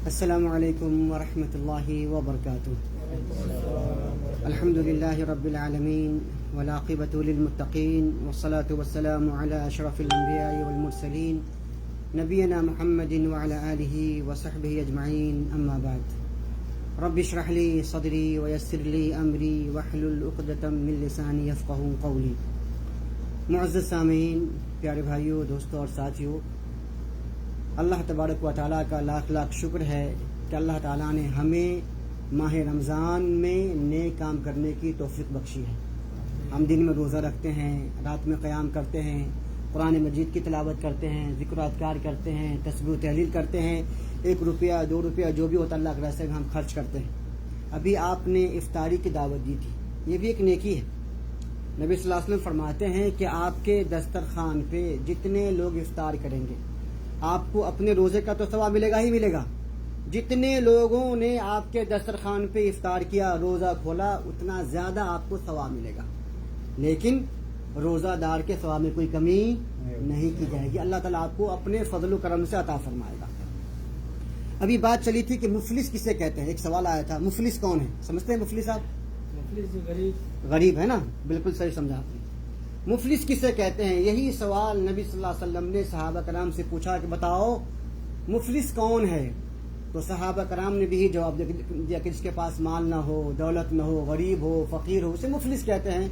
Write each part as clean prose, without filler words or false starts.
السلام علیکم ورحمۃ اللہ وبرکاتہ. الحمد للہ رب العالمین والعاقبۃ للمتقین والصلاة والسلام علی اشرف الانبیاء والمرسلین نبینا محمد وعلی آلہ وصحبہ اجمعین. اما بعد. رب اشرح لی صدری ویسر لی امری واحلل عقدۃ من لسانی یفقہوا قولی. معزز سامعین، پیارے بھائیوں، دوستوں اور ساتھیوں، اللہ تبارک و تعالیٰ کا لاکھ لاکھ شکر ہے کہ اللہ تعالیٰ نے ہمیں ماہ رمضان میں نیک کام کرنے کی توفیق بخشی ہے. ہم دن میں روزہ رکھتے ہیں، رات میں قیام کرتے ہیں، قرآن مجید کی تلاوت کرتے ہیں، ذکر و اذکار کرتے ہیں، تسبیح و تحلیل کرتے ہیں. 1 روپیہ 2 روپیہ جو بھی ہوتا اللہ کے راستے میں ہم خرچ کرتے ہیں. ابھی آپ نے افطاری کی دعوت دی تھی، یہ بھی ایک نیکی ہے. نبی صلی اللہ علیہ وسلم فرماتے ہیں کہ آپ کے دسترخوان پہ جتنے لوگ افطار کریں گے آپ کو اپنے روزے کا تو ثواب ملے گا ہی ملے گا. جتنے لوگوں نے آپ کے دسترخوان پہ افطار کیا، روزہ کھولا، اتنا زیادہ آپ کو ثواب ملے گا. لیکن روزہ دار کے ثواب میں کوئی کمی نہیں کی جائے گی. اللہ تعالیٰ آپ کو اپنے فضل و کرم سے عطا فرمائے گا. ابھی بات چلی تھی کہ مفلس کسے کہتے ہیں. ایک سوال آیا تھا، مفلس کون ہے؟ سمجھتے ہیں مفلس آپ؟ مفلس غریب ہے نا، بالکل صحیح سمجھا آپ نے. مفلس کسے کہتے ہیں؟ یہی سوال نبی صلی اللہ علیہ وسلم نے صحابہ کرام سے پوچھا کہ بتاؤ مفلس کون ہے. تو صحابہ کرام نے بھی جواب دیا کہ جس کے پاس مال نہ ہو، دولت نہ ہو، غریب ہو، فقیر ہو، اسے مفلس کہتے ہیں.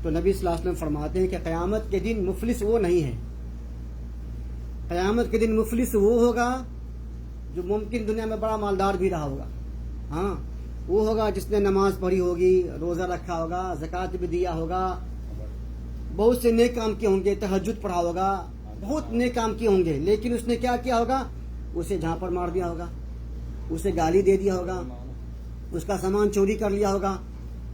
تو نبی صلی اللہ علیہ وسلم فرماتے ہیں کہ قیامت کے دن مفلس وہ نہیں ہے. قیامت کے دن مفلس وہ ہوگا جو ممکن دنیا میں بڑا مالدار بھی رہا ہوگا. ہاں، وہ ہوگا جس نے نماز پڑھی ہوگی، روزہ رکھا ہوگا، زکوٰۃ بھی دیا ہوگا، بہت سے نیک کام کیے ہوں گے، تہجد پڑھا ہوگا، بہت نیک کام کیے ہوں گے. لیکن اس نے کیا کیا ہوگا؟ اسے جھانپڑ مار دیا ہوگا، اسے گالی دے دیا ہوگا، اس کا سامان چوری کر لیا ہوگا،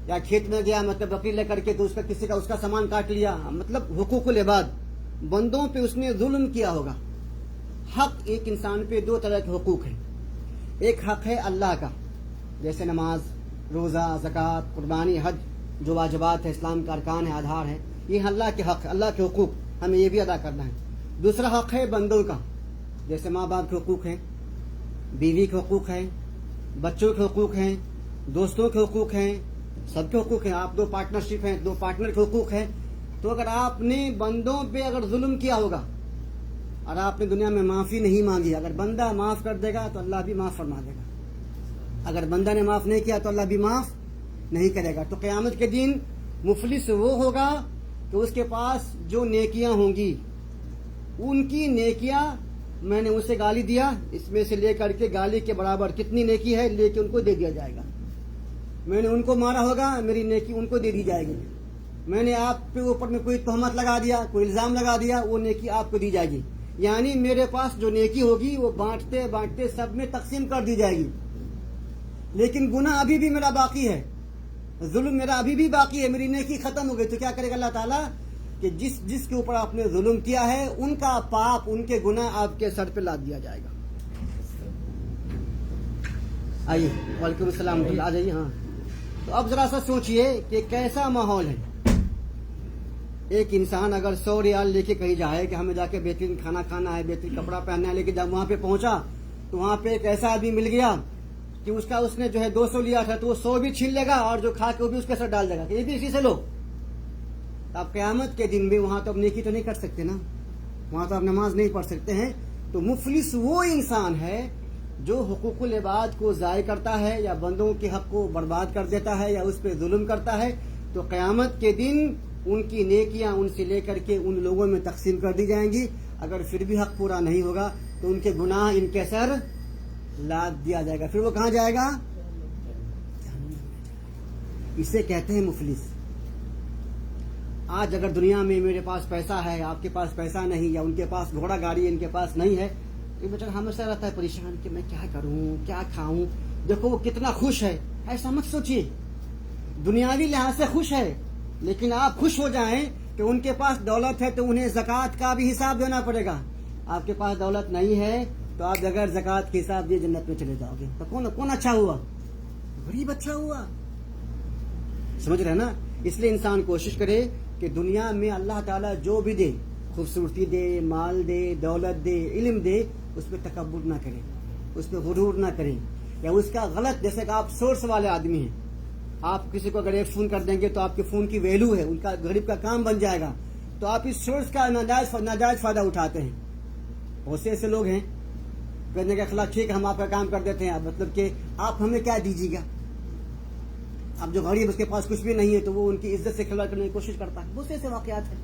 یا کھیت میں گیا مطلب بکری لے کر کے تو کسی کا اس کا سامان کاٹ لیا. مطلب حقوق العباد، بندوں پہ اس نے ظلم کیا ہوگا. حق ایک انسان پہ 2 طرح کے حقوق ہیں. ایک حق ہے اللہ کا، جیسے نماز، روزہ، زکوٰۃ، قربانی، حج، جو واجبات ہے، اسلام کا ارکان ہے، آدھار ہے، یہ اللہ کے حق، اللہ کے حقوق، ہمیں یہ بھی ادا کرنا ہے. دوسرا حق ہے بندوں کا، جیسے ماں باپ کے حقوق ہیں، بیوی کے حقوق ہیں، بچوں کے حقوق ہیں، دوستوں کے حقوق ہیں، سب کے حقوق ہیں. آپ 2 پارٹنرشپ ہیں، 2 پارٹنر کے حقوق ہیں. تو اگر آپ نے بندوں پہ اگر ظلم کیا ہوگا اور آپ نے دنیا میں معافی نہیں مانگی، اگر بندہ معاف کر دے گا تو اللہ بھی معاف فرما دے گا. اگر بندہ نے معاف نہیں کیا تو اللہ بھی معاف نہیں کرے گا. تو قیامت کے دن مفلس وہ ہوگا کہ اس کے پاس جو نیکیاں ہوں گی، ان کی نیکیاں، میں نے اسے گالی دیا، اس میں سے لے کر کے گالی کے برابر کتنی نیکی ہے لے کے ان کو دے دیا جائے گا. میں نے ان کو مارا ہوگا، میری نیکی ان کو دے دی جائے گی. میں نے آپ کے اوپر میں کوئی تہمت لگا دیا، کوئی الزام لگا دیا، وہ نیکی آپ کو دی جائے گی. یعنی میرے پاس جو نیکی ہوگی وہ بانٹتے بانٹتے سب میں تقسیم کر دی جائے گی. لیکن گناہ ابھی بھی میرا باقی ہے، ظلم میرا ابھی بھی باقی ہے، میری نیکی ختم ہو گئی. تو کیا کرے گا اللہ تعالیٰ کہ جس کے اوپر آپ نے ظلم کیا ہے ان کا پاپ، ان کے گناہ آپ کے سر پہ لاد دیا جائے گا. آئیے، وعلیکم السلام، آ جائیے. ہاں، تو اب ذرا سا سوچئے کہ کیسا ماحول ہے. ایک انسان اگر 100 ریال لے کے کہیں جائے کہ ہمیں جا کے بہترین کھانا کھانا ہے، بہترین کپڑا پہننا ہے، لیکن جب وہاں پہ پہنچا تو وہاں پہ ایک ایسا آدمی مل گیا کہ اس نے جو ہے 200 لیا تھا تو وہ 100 بھی چھین لے گا اور جو کھا کے وہ بھی اس کے سر ڈال دے گا کہ یہ بھی اسی سے لو. آپ قیامت کے دن بھی وہاں تو اب نیکی تو نہیں کر سکتے نا، وہاں تو آپ نماز نہیں پڑھ سکتے ہیں. تو مفلس وہ انسان ہے جو حقوق العباد کو ضائع کرتا ہے یا بندوں کے حق کو برباد کر دیتا ہے یا اس پہ ظلم کرتا ہے. تو قیامت کے دن ان کی نیکیاں ان سے لے کر کے ان لوگوں میں تقسیم کر دی جائیں گی. اگر پھر بھی حق پورا نہیں ہوگا تو ان کے گناہ ان کے سر لاد دیا جائے گا. پھر وہ کہاں جائے گا؟ اسے کہتے ہیں مفلس. آج اگر دنیا میں میرے پاس پیسہ ہے، آپ کے پاس پیسہ نہیں، یا ان کے پاس گھوڑا گاڑی ہے ان کے پاس نہیں ہے، تو بیچارہ ہمیشہ رہتا ہے پریشان کہ میں کیا کروں، کیا کھاؤں. دیکھو وہ کتنا خوش ہے، ایسا مت سوچیے. دنیاوی لحاظ سے خوش ہے، لیکن آپ خوش ہو جائیں کہ ان کے پاس دولت ہے تو انہیں زکوٰۃ کا بھی حساب دینا پڑے گا. آپ کے پاس دولت نہیں ہے تو آپ بغیر زکوٰۃ کے حساب دیے جنت میں چلے جاؤ گے. تو کون اچھا ہوا؟ غریب اچھا ہوا. سمجھ رہے نا؟ اس لیے انسان کوشش کرے کہ دنیا میں اللہ تعالیٰ جو بھی دے، خوبصورتی دے، مال دے، دولت دے، علم دے، اس پہ تکبر نہ کرے. اس پہ غرور نہ کریں یا اس کا غلط، جیسے کہ آپ سورس والے آدمی ہیں، آپ کسی کو اگر ایک فون کر دیں گے تو آپ کے فون کی ویلو ہے، ان کا غریب کا کام بن جائے گا، تو آپ اس سورس کا ناجائز فائدہ اٹھاتے ہیں. بہت سے ایسے لوگ ہیں کہنے کے خلاف ٹھیک ہے ہم آپ کا کام کر دیتے ہیں، مطلب کہ آپ ہمیں کیا دیجیے گا. اب جو غریب اس کے پاس کچھ بھی نہیں ہے تو وہ ان کی عزت سے کھلواڑ کرنے کی کوشش کرتا ہے. بہت سے ایسے واقعات ہیں.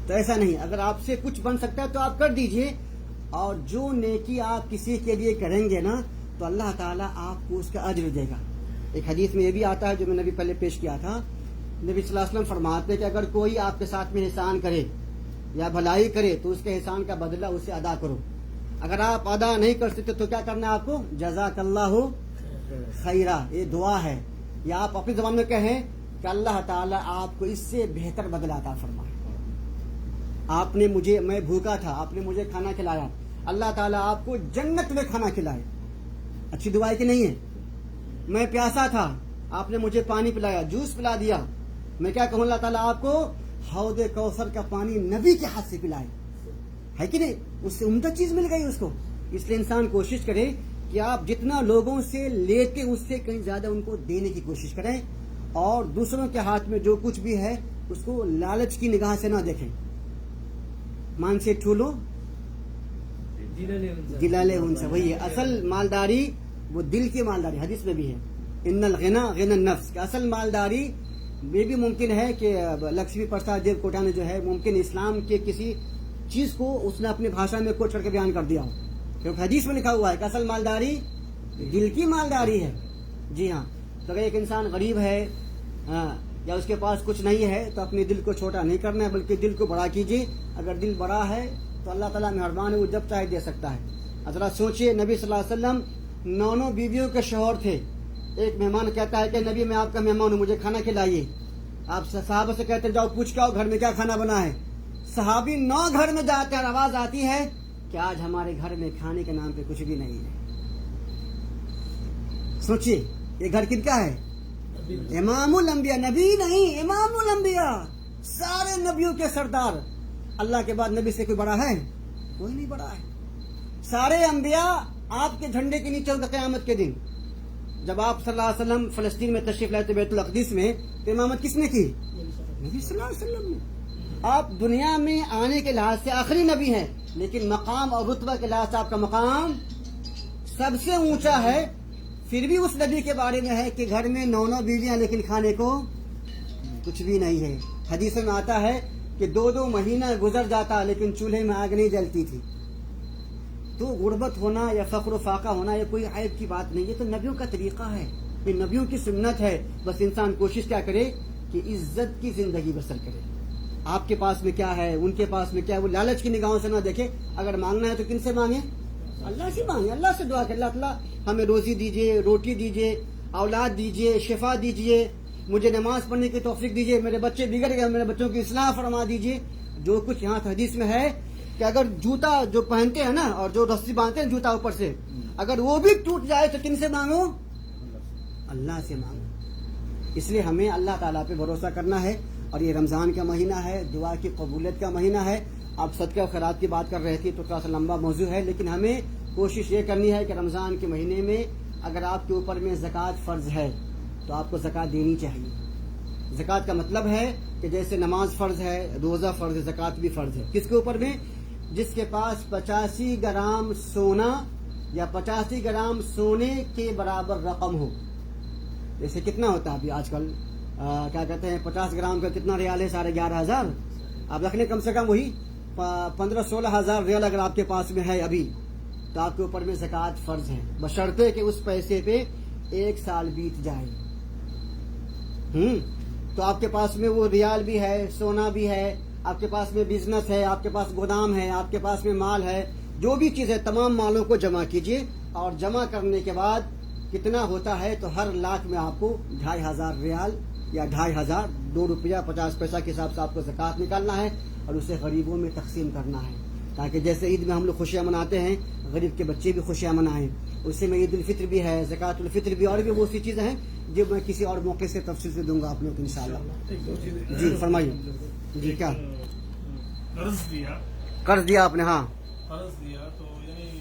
تو ایسا نہیں، اگر آپ سے کچھ بن سکتا ہے تو آپ کر دیجئے، اور جو نیکی آپ کسی کے لیے کریں گے نا تو اللہ تعالیٰ آپ کو اس کا اجر دے گا. ایک حدیث میں یہ بھی آتا ہے جو میں نے پہلے پیش کیا تھا، نبی صلی اللہ علیہ وسلم فرماتے ہیں کہ اگر کوئی آپ کے ساتھ میں احسان کرے یا بھلائی کرے تو اس کے احسان کا بدلہ اسے ادا کرو. اگر آپ ادا نہیں کر سکتے تو کیا کرنا ہے آپ کو؟ جزاک اللہ خیرہ، یہ دعا ہے. یا آپ اپنی زبان میں کہیں کہ اللہ تعالیٰ آپ کو اس سے بہتر بدلہ عطا فرمائے. آپ نے مجھے، میں بھوکا تھا، آپ نے مجھے کھانا کھلایا، اللہ تعالیٰ آپ کو جنت میں کھانا کھلائے. اچھی دعا ہے کہ نہیں ہے؟ میں پیاسا تھا، آپ نے مجھے پانی پلایا، جوس پلا دیا. میں کیا کہوں؟ اللہ تعالیٰ آپ کو حوض کوثر کا پانی نبی کے ہاتھ سے پلائے. ہے کہ نہیں؟ اس سے عمدہ چیز مل گئی اس کو. اس لیے انسان کوشش کرے کہ آپ جتنا لوگوں سے لیتے اس سے کہیں زیادہ ان کو دینے کی کوشش کریں، اور دوسروں کے ہاتھ میں جو کچھ بھی ہے اس کو لالچ کی نگاہ سے نہ دیکھیں. مان سے ٹھولو دلالے ان سے، وہی ہے اصل مالداری، وہ دل کی مالداری. حدیث میں بھی ہے ان الغنا غنى النفس، کہ اصل مالداری یہ بھی ممکن ہے کہ لکشمی پرساد دیو کوٹا نے جو ہے ممکن اسلام کے کسی چیز کو اس نے اپنی بھاشا میں کوٹ کر کے بیان کر دیا ہو، کیونکہ حدیث میں لکھا ہوا ہے کہ اصل مالداری دل کی مالداری ہے. جی ہاں. تو اگر ایک انسان غریب ہے یا اس کے پاس کچھ نہیں ہے تو اپنے دل کو چھوٹا نہیں کرنا ہے بلکہ دل کو بڑا کیجیے. اگر دل بڑا ہے تو اللہ تعالیٰ مہربان ہے، وہ جب چاہے دے سکتا ہے. ذرا سوچئے، نبی صلی اللہ علیہ وسلم 9 بیویوں کے شوہر تھے. ایک مہمان کہتا ہے کہ نبی میں آپ کا مہمان ہوں، مجھے کھانا کھلائیے. آپ صحابہ سے کہتے ہیں جاؤ پوچھ کے آؤ گھر میں کیا کھانا بنا ہے. صحابی 9 گھر میں جاتے ہیں، آواز آتی ہے کہ آج ہمارے گھر میں کھانے کے نام پہ کچھ بھی نہیں ہے. سوچئے یہ گھر کن کا ہے؟ امام الانبیاء. نبی نہیں، امام الانبیاء، سارے نبیوں کے سردار. اللہ کے بعد نبی سے کوئی بڑا ہے؟ کوئی نہیں بڑا ہے. سارے انبیاء آپ کے جھنڈے کے نیچے ہوگا قیامت کے دن. جب آپ صلی اللہ علیہ وسلم فلسطین میں تشریف لائے تھے بیت الاقدس میں، تو امامت کس نے کی؟ نبی صلی اللہ علیہ وسلم نے. آپ دنیا میں آنے کے لحاظ سے آخری نبی ہیں، لیکن مقام اور رتبہ کے لحاظ سے آپ کا مقام سب سے اونچا ہے. پھر بھی اس نبی کے بارے میں ہے کہ گھر میں 9 بیویاں لیکن کھانے کو کچھ بھی نہیں ہے. حدیث میں آتا ہے کہ 2 مہینہ گزر جاتا لیکن چولہے میں آگ نہیں جلتی تھی. تو غربت ہونا یا فقر و فاقہ ہونا یہ کوئی عیب کی بات نہیں، یہ تو نبیوں کا طریقہ ہے، یہ نبیوں کی سنت ہے. بس انسان کوشش کیا کرے کہ عزت کی زندگی بسر کرے. آپ کے پاس میں کیا ہے، ان کے پاس میں کیا ہے، وہ لالچ کی نگاہوں سے نہ دیکھے. اگر مانگنا ہے تو کن سے مانگے؟ اللہ سے مانگے. اللہ سے دعا کہ اللہ تعالیٰ ہمیں روزی دیجیے، روٹی دیجیے، اولاد دیجیے، شفا دیجیے، مجھے نماز پڑھنے کی توفیق دیجیے، میرے بچے بگڑ گئے میرے بچوں کی اصلاح فرما دیجیے. جو کچھ یہاں حدیث میں ہے کہ اگر جوتا جو پہنتے ہیں نا اور جو رسی باندھتے ہیں جوتا اوپر سے، اگر وہ بھی ٹوٹ جائے تو کن سے مانگو؟ اللہ سے مانگو. اس لیے ہمیں اللہ تعالیٰ پہ بھروسہ کرنا ہے. اور یہ رمضان کا مہینہ ہے، دعا کی قبولیت کا مہینہ ہے. آپ صدقہ و خیرات کی بات کر رہے تھے تو تھوڑا سا لمبا موضوع ہے، لیکن ہمیں کوشش یہ کرنی ہے کہ رمضان کے مہینے میں اگر آپ کے اوپر میں زکوٰۃ فرض ہے تو آپ کو زکوٰۃ دینی چاہیے. زکوٰۃ کا مطلب ہے کہ جیسے نماز فرض ہے، روزہ فرض ہے، زکوٰۃ بھی فرض ہے. کس کے اوپر میں؟ جس کے پاس 85 گرام سونا یا 85 گرام سونے کے برابر رقم ہو. جیسے کتنا ہوتا ہے ابھی آج کل کیا کہتے ہیں 50 گرام کا کتنا ریال ہے؟ 11,500. آپ رکھ لیں کم سے کم وہی 15-16 ہزار ریال اگر آپ کے پاس میں ہے ابھی تو آپ کے اوپر میں زکوٰۃ فرض ہے، بشرطے کہ اس پیسے پہ 1 سال بیت جائے. تو آپ کے پاس میں وہ ریال بھی ہے، سونا بھی ہے، آپ کے پاس میں بزنس ہے، آپ کے پاس گودام ہے، آپ کے پاس میں مال ہے، جو بھی چیز ہے تمام مالوں کو جمع کیجیے. اور جمع کرنے کے بعد کتنا ہوتا ہے تو ہر لاکھ میں آپ کو 2,500 ریال یا 2,500 2 روپیہ 50 پیسہ کے حساب سے آپ کو زکوٰۃ نکالنا ہے اور اسے غریبوں میں تقسیم کرنا ہے. تاکہ جیسے عید میں ہم لوگ خوشیاں مناتے ہیں، غریب کے بچے بھی خوشیاں منائیں. اسی میں عید الفطر بھی ہے، زکوٰۃ الفطر بھی، اور بھی بہت سی چیزیں ہیں جو میں کسی اور موقع سے تفصیل سے دوں گا آپ لوگ کو انشاءاللہ. جی فرمائیے. جی کیا قرض دیا قرض دیا آپ نے؟ ہاں قرض دیا تو یعنی